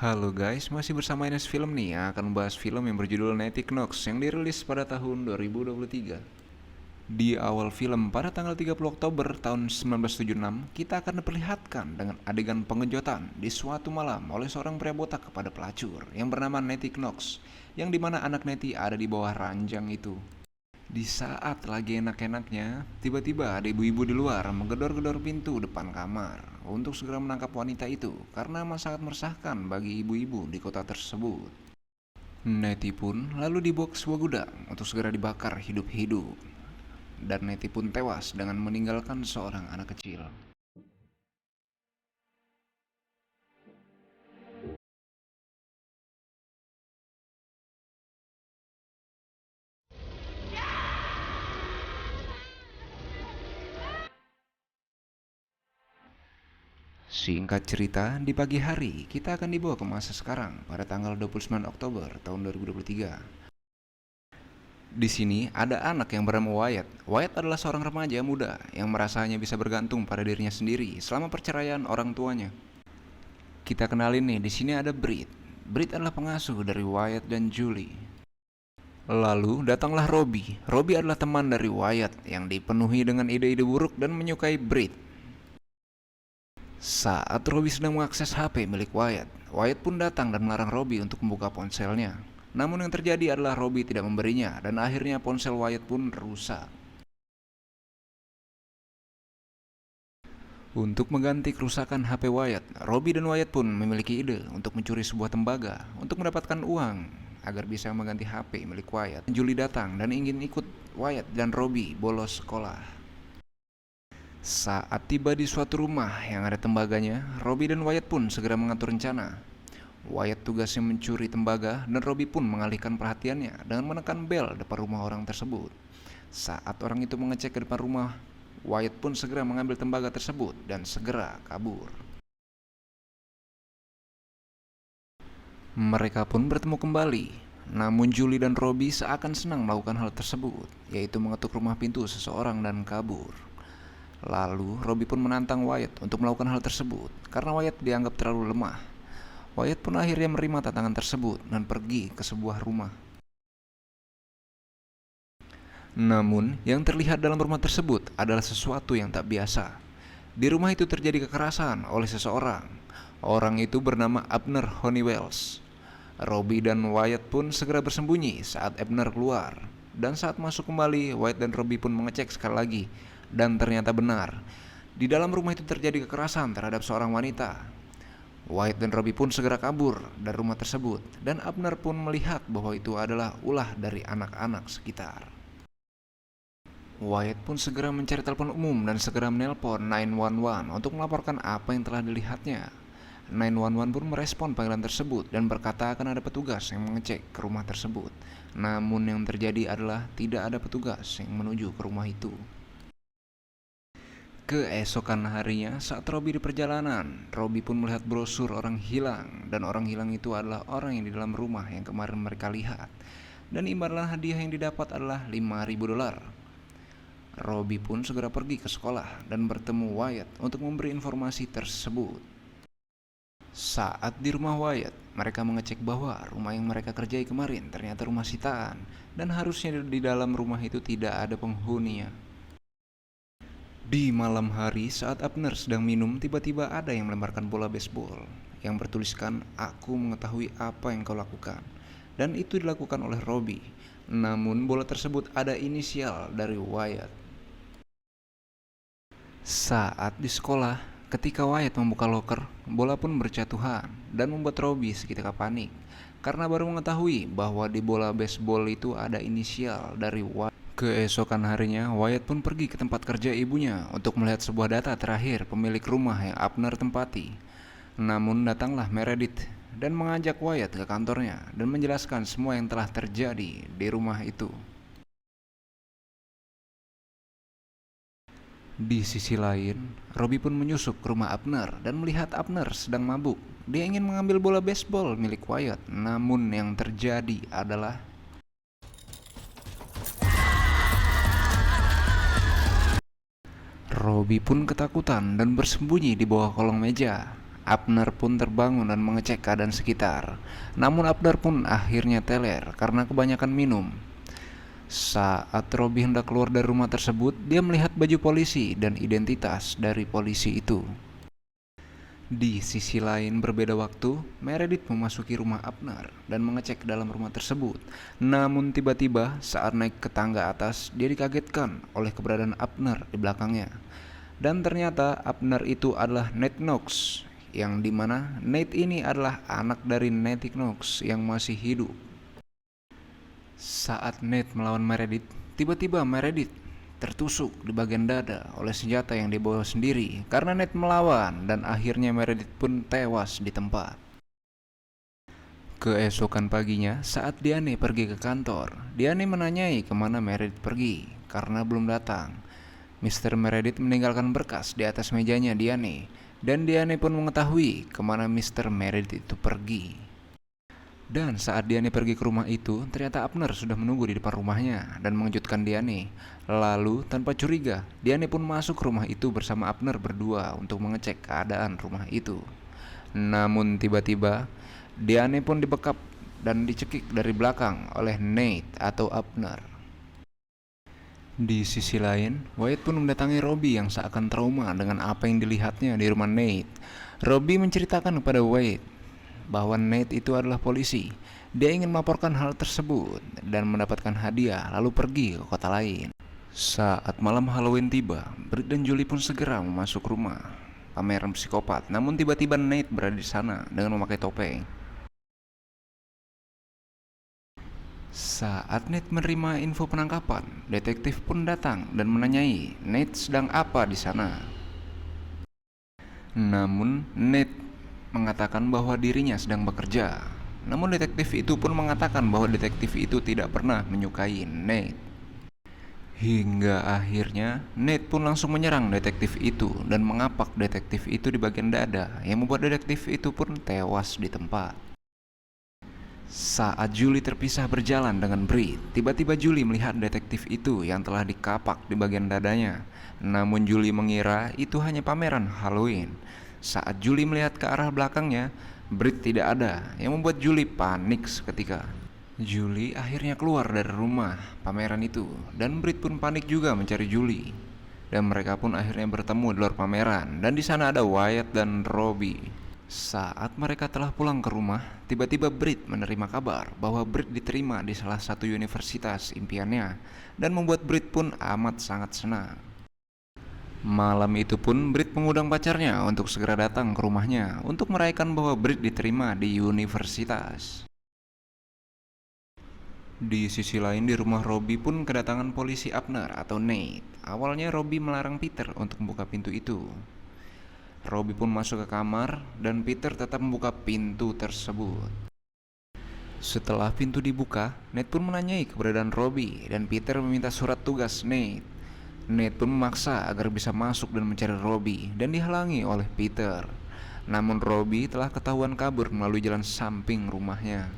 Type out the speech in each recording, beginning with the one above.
Halo guys, masih bersama Ines Film nih yang akan membahas film yang berjudul Natty Knox yang dirilis pada tahun 2023. Di awal film pada tanggal 30 Oktober tahun 1976, kita akan diperlihatkan dengan adegan pengejotan di suatu malam oleh seorang pria botak kepada pelacur yang bernama Natty Knox, yang dimana anak Natty ada di bawah ranjang itu. Di saat lagi enak-enaknya, tiba-tiba ada ibu-ibu di luar menggedor-gedor pintu depan kamar untuk segera menangkap wanita itu karena sangat meresahkan bagi ibu-ibu di kota tersebut. Nettie pun lalu dibawa ke sebuah gudang untuk segera dibakar hidup-hidup. Dan Nettie pun tewas dengan meninggalkan seorang anak kecil. Singkat cerita, di pagi hari kita akan dibawa ke masa sekarang pada tanggal 29 Oktober tahun 2023. Di sini ada anak yang bernama Wyatt. Wyatt adalah seorang remaja muda yang merasa hanya bisa bergantung pada dirinya sendiri selama perceraian orang tuanya. Kita kenalin nih, di sini ada Brit. Brit adalah pengasuh dari Wyatt dan Julie. Lalu datanglah Robbie. Robbie adalah teman dari Wyatt yang dipenuhi dengan ide-ide buruk dan menyukai Brit. Saat Robbie sedang mengakses HP milik Wyatt, Wyatt pun datang dan melarang Robbie untuk membuka ponselnya. Namun yang terjadi adalah Robbie tidak memberinya dan akhirnya ponsel Wyatt pun rusak. Untuk mengganti kerusakan HP Wyatt, Robbie dan Wyatt pun memiliki ide untuk mencuri sebuah tembaga untuk mendapatkan uang agar bisa mengganti HP milik Wyatt. Julie datang dan ingin ikut Wyatt dan Robbie bolos sekolah. Saat tiba di suatu rumah yang ada tembaganya, Robbie dan Wyatt pun segera mengatur rencana. Wyatt tugasnya mencuri tembaga dan Robbie pun mengalihkan perhatiannya dengan menekan bel depan rumah orang tersebut. Saat orang itu mengecek ke depan rumah, Wyatt pun segera mengambil tembaga tersebut dan segera kabur. Mereka pun bertemu kembali. Namun Julie dan Robbie seakan senang melakukan hal tersebut, yaitu mengetuk rumah pintu seseorang dan kabur. Lalu Robbie pun menantang Wyatt untuk melakukan hal tersebut karena Wyatt dianggap terlalu lemah. Wyatt pun akhirnya menerima tantangan tersebut dan pergi ke sebuah rumah. Namun yang terlihat dalam rumah tersebut adalah sesuatu yang tak biasa. Di rumah itu terjadi kekerasan oleh seseorang. Orang itu bernama Abner Honeywells. Robbie dan Wyatt pun segera bersembunyi saat Abner keluar. Dan saat masuk kembali, Wyatt dan Robbie pun mengecek sekali lagi. Dan ternyata benar, di dalam rumah itu terjadi kekerasan terhadap seorang wanita. Wyatt dan Robbie pun segera kabur dari rumah tersebut, dan Abner pun melihat bahwa itu adalah ulah dari anak-anak sekitar. Wyatt pun segera mencari telepon umum dan segera menelpon 911 untuk melaporkan apa yang telah dilihatnya. 911 pun merespon panggilan tersebut dan berkata akan ada petugas yang mengecek ke rumah tersebut. Namun yang terjadi adalah tidak ada petugas yang menuju ke rumah itu. Keesokan harinya, saat Robbie di perjalanan, Robbie pun melihat brosur orang hilang, dan orang hilang itu adalah orang yang di dalam rumah yang kemarin mereka lihat. Dan imbalan hadiah yang didapat adalah $5.000. Robbie pun segera pergi ke sekolah dan bertemu Wyatt untuk memberi informasi tersebut. Saat di rumah Wyatt, mereka mengecek bahwa rumah yang mereka kerjai kemarin ternyata rumah sitaan, dan harusnya di dalam rumah itu tidak ada penghuninya. Di malam hari saat Abner sedang minum, tiba-tiba ada yang melemparkan bola baseball yang bertuliskan "Aku mengetahui apa yang kau lakukan", dan itu dilakukan oleh Robbie. Namun bola tersebut ada inisial dari Wyatt. Saat di sekolah, ketika Wyatt membuka loker, bola pun berjatuhan dan membuat Robbie seketika panik karena baru mengetahui bahwa di bola baseball itu ada inisial dari Wyatt. Keesokan harinya, Wyatt pun pergi ke tempat kerja ibunya untuk melihat sebuah data terakhir pemilik rumah yang Abner tempati. Namun datanglah Meredith dan mengajak Wyatt ke kantornya dan menjelaskan semua yang telah terjadi di rumah itu. Di sisi lain, Robbie pun menyusup ke rumah Abner dan melihat Abner sedang mabuk. Dia ingin mengambil bola baseball milik Wyatt, namun yang terjadi adalah Robbie pun ketakutan dan bersembunyi di bawah kolong meja. Abner pun terbangun dan mengecek keadaan sekitar. Namun Abner pun akhirnya teler karena kebanyakan minum. Saat Robi hendak keluar dari rumah tersebut, dia melihat baju polisi dan identitas dari polisi itu. Di sisi lain berbeda waktu, Meredith memasuki rumah Abner dan mengecek ke dalam rumah tersebut. Namun tiba-tiba saat naik ke tangga atas, dia dikagetkan oleh keberadaan Abner di belakangnya. Dan ternyata Abner itu adalah Nate Knox, yang dimana Nate ini adalah anak dari Nettie Knox yang masih hidup. Saat Nate melawan Meredith, tiba-tiba Meredith tertusuk di bagian dada oleh senjata yang dibawa sendiri karena Nate melawan, dan akhirnya Meredith pun tewas di tempat. Keesokan paginya, saat Diane pergi ke kantor, Diane menanyai kemana Meredith pergi karena belum datang. Mr. Meredith meninggalkan berkas di atas mejanya Diane, dan Diane pun mengetahui kemana Mr. Meredith itu pergi. Dan saat Diane pergi ke rumah itu, ternyata Abner sudah menunggu di depan rumahnya dan mengejutkan Diane. Lalu, tanpa curiga, Diane pun masuk ke rumah itu bersama Abner berdua untuk mengecek keadaan rumah itu. Namun tiba-tiba, Diane pun dibekap dan dicekik dari belakang oleh Nate atau Abner. Di sisi lain, Wyatt pun mendatangi Robbie yang seakan trauma dengan apa yang dilihatnya di rumah Nate. Robbie menceritakan kepada Wyatt bahwa Nate itu adalah polisi. Dia ingin melaporkan hal tersebut dan mendapatkan hadiah, lalu pergi ke kota lain. Saat malam Halloween tiba, Britt dan Julie pun segera masuk rumah pameran psikopat. Namun tiba-tiba Nate berada di sana dengan memakai topeng. Saat Nate menerima info penangkapan, detektif pun datang dan menanyai Nate sedang apa di sana. Namun Nate mengatakan bahwa dirinya sedang bekerja. Namun detektif itu pun mengatakan bahwa detektif itu tidak pernah menyukai Nate. Hingga akhirnya Nate pun langsung menyerang detektif itu dan mengapak detektif itu di bagian dada, yang membuat detektif itu pun tewas di tempat. Saat Julie terpisah berjalan dengan Britt, tiba-tiba Julie melihat detektif itu yang telah dikapak di bagian dadanya. Namun Julie mengira itu hanya pameran Halloween. Saat Julie melihat ke arah belakangnya, Britt tidak ada, yang membuat Julie panik seketika. Julie akhirnya keluar dari rumah pameran itu, dan Britt pun panik juga mencari Julie. Dan mereka pun akhirnya bertemu di luar pameran, dan di sana ada Wyatt dan Robbie. Saat mereka telah pulang ke rumah, tiba-tiba Britt menerima kabar bahwa Britt diterima di salah satu universitas impiannya, dan membuat Britt pun amat sangat senang. Malam itu pun Britt mengundang pacarnya untuk segera datang ke rumahnya untuk merayakan bahwa Britt diterima di universitas. Di sisi lain di rumah Robbie pun kedatangan polisi Abner atau Nate. Awalnya Robbie melarang Peter untuk membuka pintu itu. Robbie pun masuk ke kamar dan Peter tetap membuka pintu tersebut. Setelah pintu dibuka, Nate pun menanyai keberadaan Robbie dan Peter meminta surat tugas Nate. Nate pun memaksa agar bisa masuk dan mencari Robbie dan dihalangi oleh Peter. Namun Robbie telah ketahuan kabur melalui jalan samping rumahnya.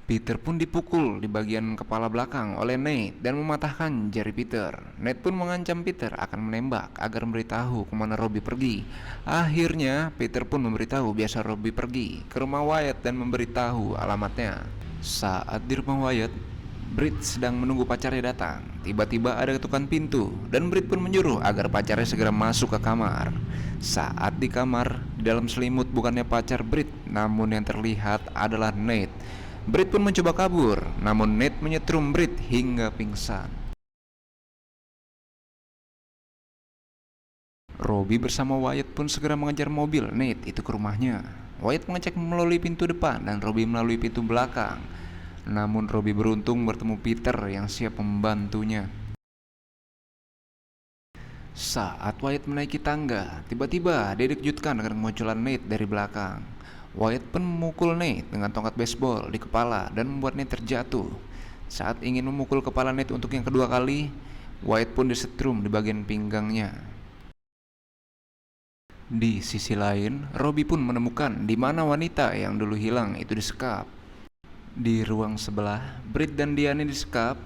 Peter pun dipukul di bagian kepala belakang oleh Nate dan mematahkan jari Peter. Nate pun mengancam Peter akan menembak agar memberitahu kemana Robbie pergi. Akhirnya Peter pun memberitahu biasa Robbie pergi ke rumah Wyatt dan memberitahu alamatnya. Saat di rumah Wyatt, Britt sedang menunggu pacarnya datang. Tiba-tiba ada ketukan pintu dan Britt pun menyuruh agar pacarnya segera masuk ke kamar. Saat di kamar, di dalam selimut bukannya pacar Britt, namun yang terlihat adalah Nate. Britt pun mencoba kabur, namun Nate menyetrum Britt hingga pingsan. Robbie bersama Wyatt pun segera mengejar mobil Nate itu ke rumahnya. Wyatt mengecek melalui pintu depan dan Robbie melalui pintu belakang. Namun Robbie beruntung bertemu Peter yang siap membantunya. Saat Wyatt menaiki tangga, tiba-tiba dia dikejutkan dengan kemunculan Nate dari belakang. Wyatt pun memukul Nate dengan tongkat baseball di kepala dan membuat Nate terjatuh. Saat ingin memukul kepala Nate untuk yang kedua kali, Wyatt pun disetrum di bagian pinggangnya. Di sisi lain, Robbie pun menemukan di mana wanita yang dulu hilang itu disekap. Di ruang sebelah, Britt dan Diane disekap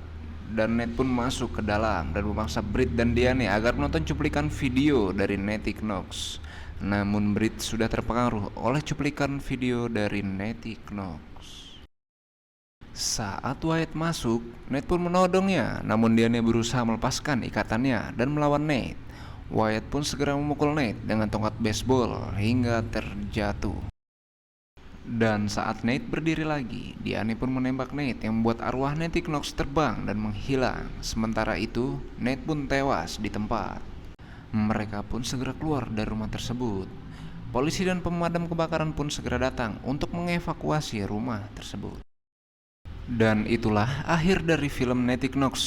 dan Nate pun masuk ke dalam dan memaksa Britt dan Diane agar menonton cuplikan video dari Nettie Knox. Namun Brit sudah terpengaruh oleh cuplikan video dari Nettie Knox. Saat Wyatt masuk, Nate pun menodongnya, namun Diane berusaha melepaskan ikatannya dan melawan Nate. Wyatt pun segera memukul Nate dengan tongkat baseball hingga terjatuh. Dan saat Nate berdiri lagi, Diane pun menembak Nate yang membuat arwah Nettie Knox terbang dan menghilang. Sementara itu, Nate pun tewas di tempat. Mereka pun segera keluar dari rumah tersebut. Polisi dan pemadam kebakaran pun segera datang untuk mengevakuasi rumah tersebut. Dan itulah akhir dari film Nettie Knox.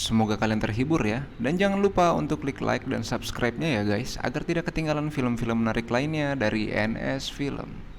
Semoga kalian terhibur ya. Dan jangan lupa untuk klik like dan subscribe-nya ya guys, agar tidak ketinggalan film-film menarik lainnya dari NS Film.